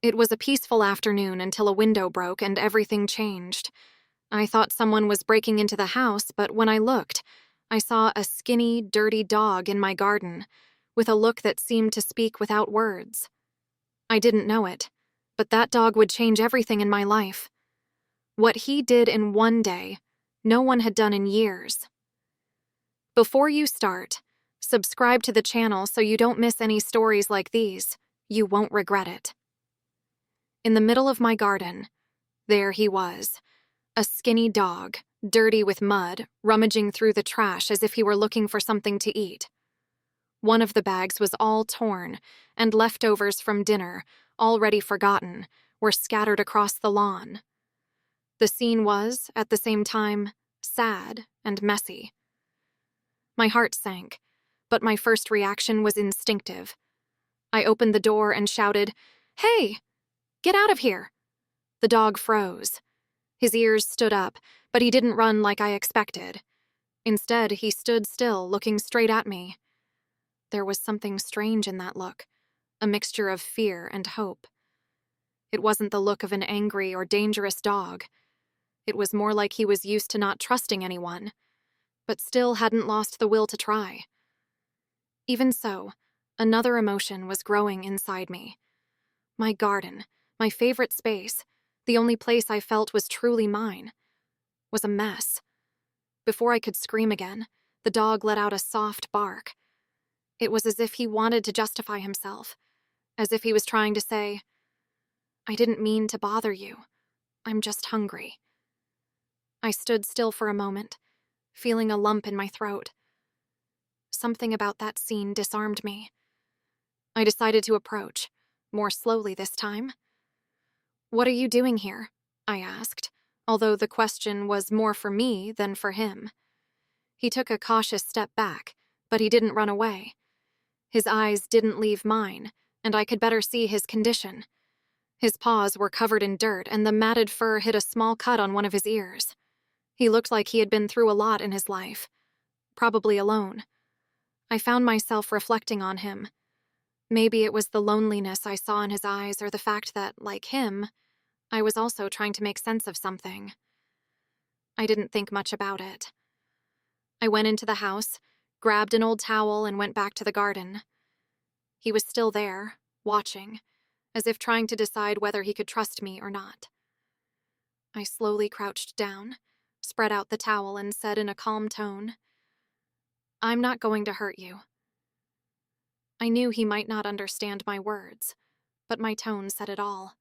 It was a peaceful afternoon until a window broke and everything changed. I thought someone was breaking into the house, but when I looked, I saw a skinny, dirty dog in my garden, with a look that seemed to speak without words. I didn't know it, but that dog would change everything in my life. What he did in one day, no one had done in years. Before you start, subscribe to the channel so you don't miss any stories like these. You won't regret it. In the middle of my garden, there he was, a skinny dog, dirty with mud, rummaging through the trash as if he were looking for something to eat. One of the bags was all torn, and leftovers from dinner, already forgotten, were scattered across the lawn. The scene was, at the same time, sad and messy. My heart sank, but my first reaction was instinctive. I opened the door and shouted, "Hey! Get out of here!" The dog froze. His ears stood up, but he didn't run like I expected. Instead, he stood still, looking straight at me. There was something strange in that look, a mixture of fear and hope. It wasn't the look of an angry or dangerous dog. It was more like he was used to not trusting anyone, but still hadn't lost the will to try. Even so, another emotion was growing inside me. My garden, my favorite space, the only place I felt was truly mine, was a mess. Before I could scream again, the dog let out a soft bark. It was as if he wanted to justify himself, as if he was trying to say, "I didn't mean to bother you. I'm just hungry." I stood still for a moment, feeling a lump in my throat. Something about that scene disarmed me. I decided to approach, more slowly this time. "What are you doing here?" I asked, although the question was more for me than for him. He took a cautious step back, but he didn't run away. His eyes didn't leave mine, and I could better see his condition. His paws were covered in dirt, and the matted fur hid a small cut on one of his ears. He looked like he had been through a lot in his life, probably alone. I found myself reflecting on him. Maybe it was the loneliness I saw in his eyes or the fact that, like him, I was also trying to make sense of something. I didn't think much about it. I went into the house, grabbed an old towel, and went back to the garden. He was still there, watching, as if trying to decide whether he could trust me or not. I slowly crouched down, spread out the towel, and said in a calm tone, "I'm not going to hurt you." I knew he might not understand my words, but my tone said it all.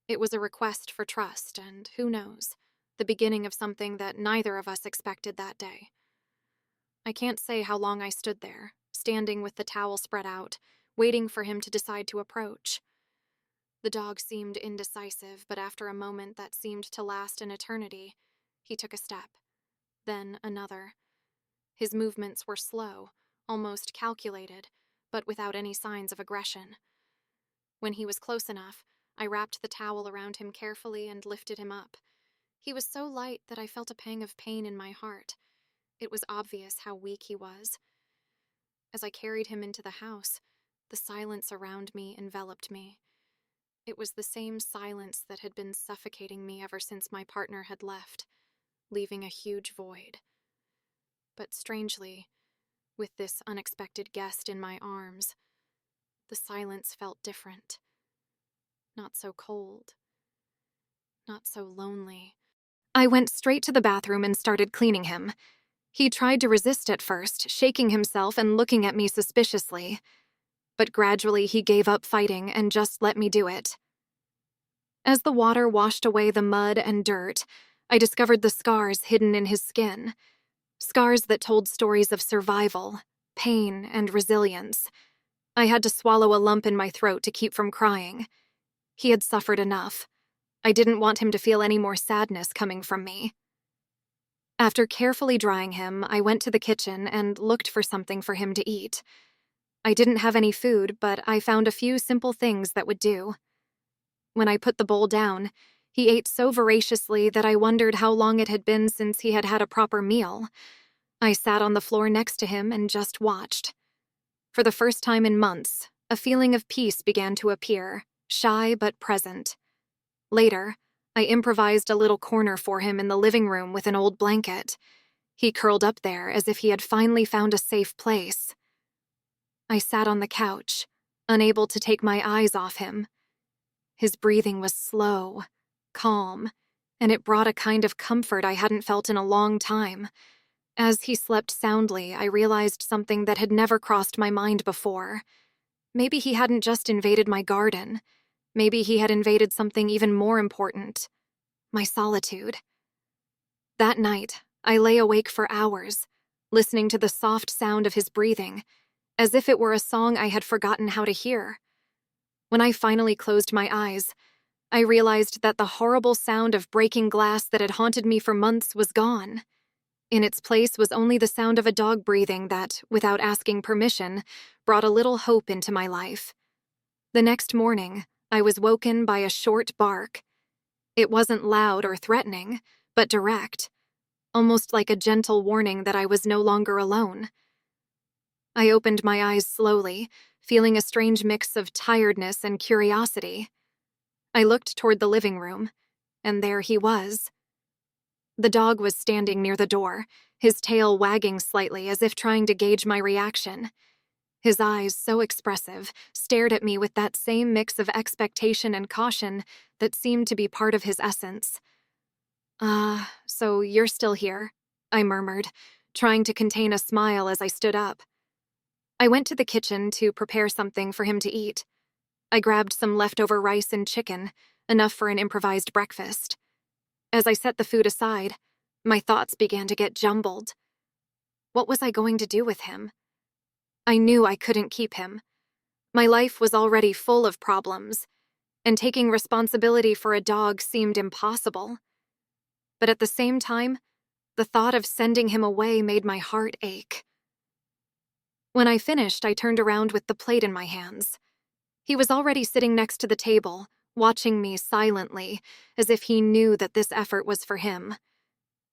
It was a request for trust, and who knows, the beginning of something that neither of us expected that day. I can't say how long I stood there, standing with the towel spread out, waiting for him to decide to approach. The dog seemed indecisive, but after a moment that seemed to last an eternity, he took a step, then another. His movements were slow, almost calculated, but without any signs of aggression. When he was close enough, I wrapped the towel around him carefully and lifted him up. He was so light that I felt a pang of pain in my heart. It was obvious how weak he was. As I carried him into the house, the silence around me enveloped me. It was the same silence that had been suffocating me ever since my partner had left, leaving a huge void. But strangely, with this unexpected guest in my arms, the silence felt different. Not so cold. Not so lonely. I went straight to the bathroom and started cleaning him. He tried to resist at first, shaking himself and looking at me suspiciously. But gradually he gave up fighting and just let me do it. As the water washed away the mud and dirt, I discovered the scars hidden in his skin. Scars that told stories of survival, pain, and resilience. I had to swallow a lump in my throat to keep from crying. He had suffered enough. I didn't want him to feel any more sadness coming from me. After carefully drying him, I went to the kitchen and looked for something for him to eat. I didn't have any food, but I found a few simple things that would do. When I put the bowl down, he ate so voraciously that I wondered how long it had been since he had had a proper meal. I sat on the floor next to him and just watched. For the first time in months, a feeling of peace began to appear, shy but present. Later, I improvised a little corner for him in the living room with an old blanket. He curled up there as if he had finally found a safe place. I sat on the couch, unable to take my eyes off him. His breathing was slow, calm, and it brought a kind of comfort I hadn't felt in a long time. As he slept soundly, I realized something that had never crossed my mind before. Maybe he hadn't just invaded my garden. Maybe he had invaded something even more important: my solitude. That night, I lay awake for hours, listening to the soft sound of his breathing, as if it were a song I had forgotten how to hear. When I finally closed my eyes, I realized that the horrible sound of breaking glass that had haunted me for months was gone. In its place was only the sound of a dog breathing that, without asking permission, brought a little hope into my life. The next morning, I was woken by a short bark. It wasn't loud or threatening, but direct, almost like a gentle warning that I was no longer alone. I opened my eyes slowly, feeling a strange mix of tiredness and curiosity. I looked toward the living room, and there he was. The dog was standing near the door, his tail wagging slightly as if trying to gauge my reaction. His eyes, so expressive, stared at me with that same mix of expectation and caution that seemed to be part of his essence. So you're still here," I murmured, trying to contain a smile as I stood up. I went to the kitchen to prepare something for him to eat. I grabbed some leftover rice and chicken, enough for an improvised breakfast. As I set the food aside, my thoughts began to get jumbled. What was I going to do with him? I knew I couldn't keep him. My life was already full of problems, and taking responsibility for a dog seemed impossible. But at the same time, the thought of sending him away made my heart ache. When I finished, I turned around with the plate in my hands. He was already sitting next to the table, watching me silently, as if he knew that this effort was for him.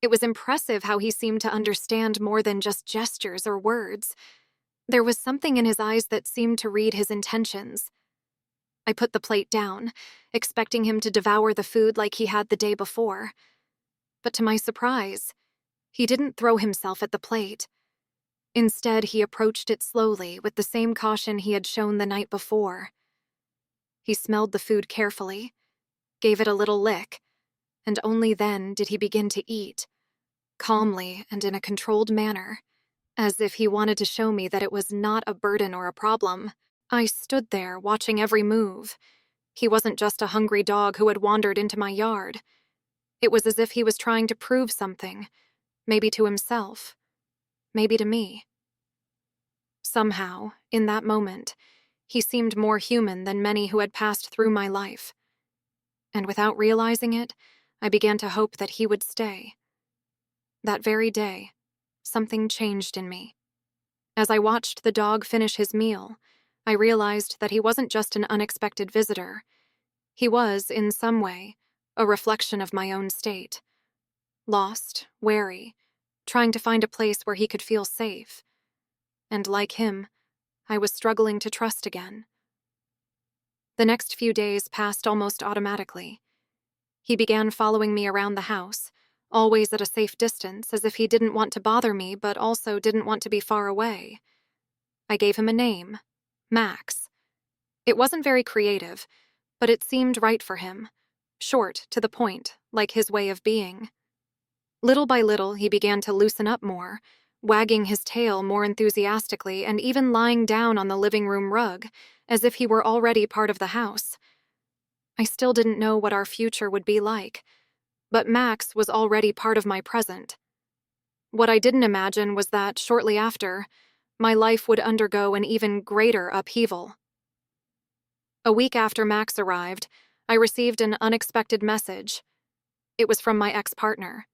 It was impressive how he seemed to understand more than just gestures or words. There was something in his eyes that seemed to read his intentions. I put the plate down, expecting him to devour the food like he had the day before. But to my surprise, he didn't throw himself at the plate. Instead, he approached it slowly with the same caution he had shown the night before. He smelled the food carefully, gave it a little lick, and only then did he begin to eat, calmly and in a controlled manner, as if he wanted to show me that it was not a burden or a problem. I stood there, watching every move. He wasn't just a hungry dog who had wandered into my yard. It was as if he was trying to prove something, maybe to himself, maybe to me. Somehow, in that moment, he seemed more human than many who had passed through my life. And without realizing it, I began to hope that he would stay. That very day, something changed in me. As I watched the dog finish his meal, I realized that he wasn't just an unexpected visitor. He was, in some way, a reflection of my own state. Lost, wary, trying to find a place where he could feel safe. And like him, I was struggling to trust again. The next few days passed almost automatically. He began following me around the house, always at a safe distance, as if he didn't want to bother me but also didn't want to be far away. I gave him a name, Max. It wasn't very creative, but it seemed right for him, short, to the point, like his way of being. Little by little, he began to loosen up more, wagging his tail more enthusiastically and even lying down on the living room rug, as if he were already part of the house. I still didn't know what our future would be like, but Max was already part of my present. What I didn't imagine was that, shortly after, my life would undergo an even greater upheaval. A week after Max arrived, I received an unexpected message. It was from my ex-partner.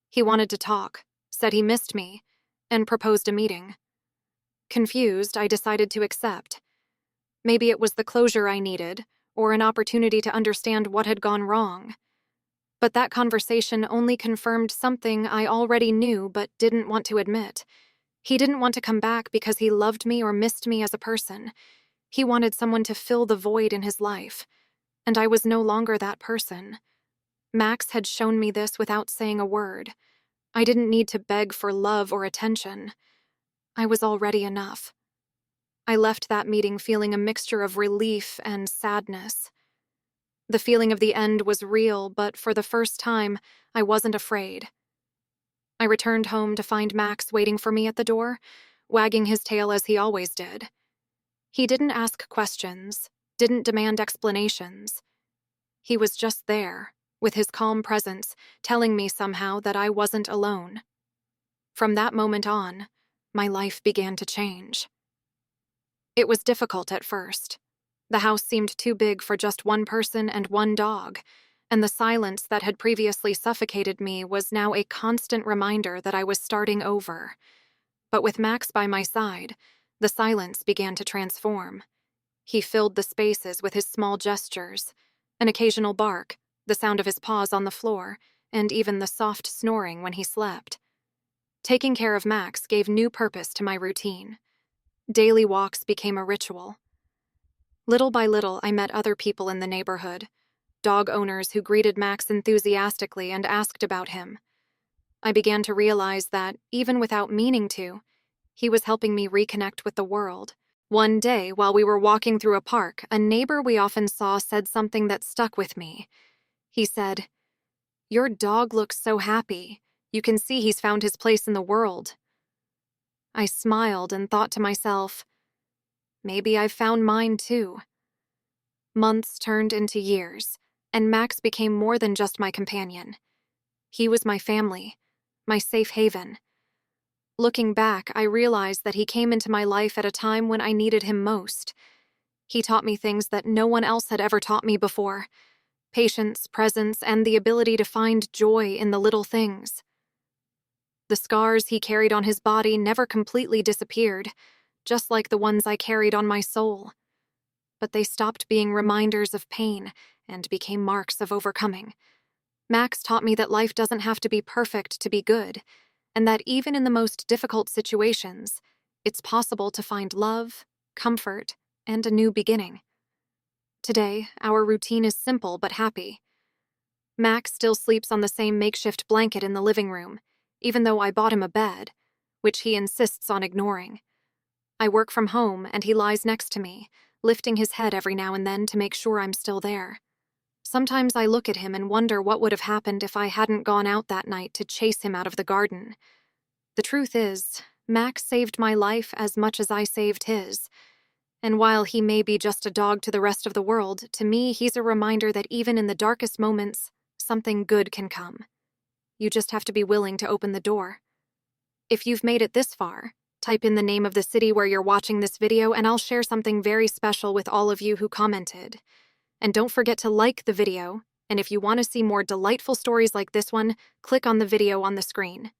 He wanted to talk, said he missed me, and proposed a meeting. Confused, I decided to accept. Maybe it was the closure I needed, or an opportunity to understand what had gone wrong. But that conversation only confirmed something I already knew but didn't want to admit. He didn't want to come back because he loved me or missed me as a person. He wanted someone to fill the void in his life, and I was no longer that person. Max had shown me this without saying a word. I didn't need to beg for love or attention. I was already enough. I left that meeting feeling a mixture of relief and sadness. The feeling of the end was real, but for the first time, I wasn't afraid. I returned home to find Max waiting for me at the door, wagging his tail as he always did. He didn't ask questions, didn't demand explanations. He was just there, with his calm presence, telling me somehow that I wasn't alone. From that moment on, my life began to change. It was difficult at first. The house seemed too big for just one person and one dog, and the silence that had previously suffocated me was now a constant reminder that I was starting over. But with Max by my side, the silence began to transform. He filled the spaces with his small gestures, an occasional bark, the sound of his paws on the floor, and even the soft snoring when he slept. Taking care of Max gave new purpose to my routine. Daily walks became a ritual. Little by little, I met other people in the neighborhood, dog owners who greeted Max enthusiastically and asked about him. I began to realize that, even without meaning to, he was helping me reconnect with the world. One day, while we were walking through a park, a neighbor we often saw said something that stuck with me. He said, "Your dog looks so happy. You can see he's found his place in the world." I smiled and thought to myself, maybe I've found mine too. Months turned into years, and Max became more than just my companion. He was my family, my safe haven. Looking back, I realized that he came into my life at a time when I needed him most. He taught me things that no one else had ever taught me before: patience, presence, and the ability to find joy in the little things. The scars he carried on his body never completely disappeared, just like the ones I carried on my soul. But they stopped being reminders of pain and became marks of overcoming. Max taught me that life doesn't have to be perfect to be good, and that even in the most difficult situations, it's possible to find love, comfort, and a new beginning. Today, our routine is simple but happy. Max still sleeps on the same makeshift blanket in the living room, even though I bought him a bed, which he insists on ignoring. I work from home, and he lies next to me, lifting his head every now and then to make sure I'm still there. Sometimes I look at him and wonder what would have happened if I hadn't gone out that night to chase him out of the garden. The truth is, Max saved my life as much as I saved his. And while he may be just a dog to the rest of the world, to me he's a reminder that even in the darkest moments, something good can come. You just have to be willing to open the door. If you've made it this far, type in the name of the city where you're watching this video and I'll share something very special with all of you who commented. And don't forget to like the video, and if you want to see more delightful stories like this one, click on the video on the screen.